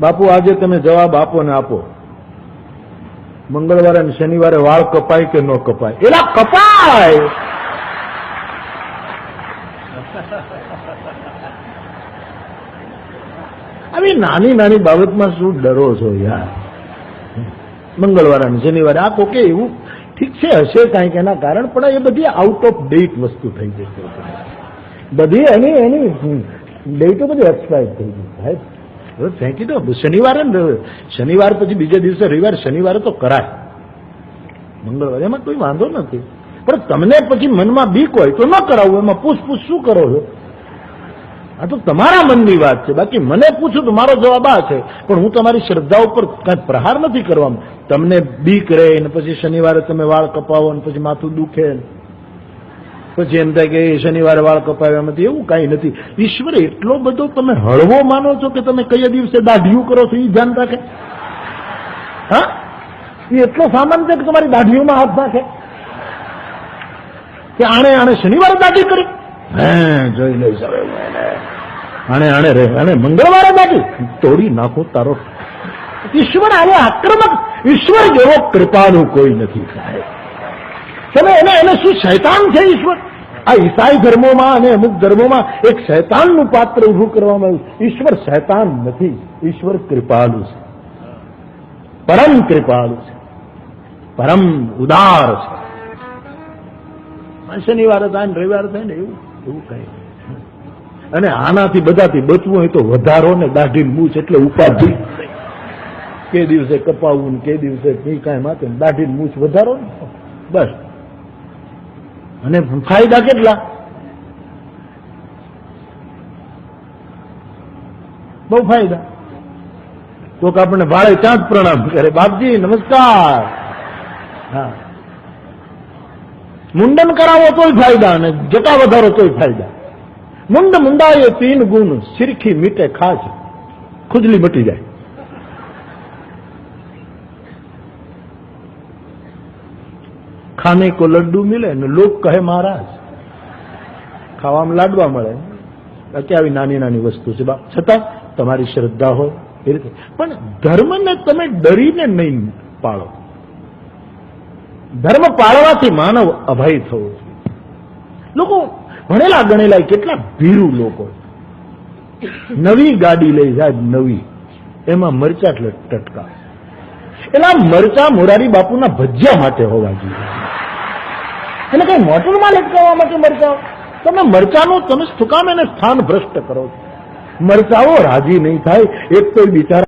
બાપુ આજે તમે જવાબ આપો ને આપો, મંગળવારે અને શનિવારે વાળ કપાય કે ન કપાય? એલા કપાય. આવી નાની નાની બાબતમાં શું ડરો છો યાર? મંગળવારે અને શનિવારે આપો કે એવું ઠીક છે, હશે કાંઈક એના કારણ, પણ એ બધી આઉટ ઓફ ડેટ વસ્તુ થઈ ગઈ છે. બધી એની ડેટો બધી એક્સપાયર થઈ ગઈ સાહેબ. હવે ફેંકી દો. શનિવાર પછી બીજે દિવસે રવિવાર, શનિવારે તો કરાય, મંગળવારે એમાં કોઈ વાંધો નથી. પણ તમને પછી મનમાં બીક હોય તો ન કરાવવું, એમાં પૂછ શું કરો છો? આ તો તમારા મનની વાત છે. બાકી મને પૂછું તો મારો જવાબ આ છે, પણ હું તમારી શ્રદ્ધા ઉપર કાંઈ પ્રહાર નથી કરવાનો. તમને બીક રહે ને પછી શનિવારે તમે વાળ કપાવો ને પછી માથું દુખે, પછી એમ થાય કે શનિવારે વાળ કપાવ્યા નથી, એવું કાંઈ નથી. ઈશ્વર એટલો બધો તમે હળવો માનો છો કે તમે કયા દિવસે દાઢીયું કરો છો એ ધ્યાન રાખે? હા, એ એટલો સામાન છે કે તમારી દાઢીઓમાં હાથ નાખે કે આણે શનિવારે દાઢી કરી? હે જોઈ લઈશ હવે આણે મંગળવારે દાઢી તોડી નાખો તારો. ઈશ્વર આવો આક્રમક, ઈશ્વર જેવો કૃપાનું કોઈ નથી સાહેબ. તમે એને શું શૈતાન છે ઈશ્વર? આ ઈસાઈ ધર્મોમાં અને અમુક ધર્મોમાં એક શૈતાનનું પાત્ર ઉભું કરવામાં આવ્યું. ઈશ્વર શૈતાન નથી, ઈશ્વર કૃપાળુ છે, પરમ કૃપાળુ છે, પરમ ઉદાર છે. શનિવારે થાય ને રવિવારે થાય ને એવું કઈ. અને આનાથી બધાથી બચવું હોય તો વધારો ને દાઢી મૂછ એટલે ઉપાધિ. કે દિવસે કપાવવું કે દિવસે કાંઈ માથે દાઢી મૂછ વધારો ને બસ. અને ફાયદા કેટલા? બહુ ફાયદા. કોક આપણને ભાડે ત્યાં જ પ્રણામ કરે, બાપજી નમસ્કાર. હા, મુંડન કરાવો તોય ફાયદા અને જટા વધારો તોય ફાયદા. મુંડાએ 3 ગુણ, સિરખી મીટે ખાસ, ખુજલી મટી જાય. ખાને કો લડ્ડુ મિલે ને લોક કહે મહારાજ. ખાવામાં લાડવા મળે, બાકી આવી નાની નાની વસ્તુ છે બાપ. છતાં તમારી શ્રદ્ધા હોય એ રીતે. પણ ધર્મને તમે ડરીને નહીં પાળો. ધર્મ પાળવાથી માનવ અભય થવો જોઈએ. લોકો ભણેલા ગણેલા કેટલા ભીરુ લોકો, નવી ગાડી લઈ જાય, નવી, એમાં મરચા ટટકા. એના મરચા મોરારી બાપુના ભજીયા માટે હોવા જોઈએ. એને કઈ મોટરમાં લટકાવવા માટે મરચાઓ? તમે મરચાનું તમે શું કામ એને સ્થાન ભ્રષ્ટ કરો છો? મરચાઓ રાજી નહીં થાય. એક તો બિચારા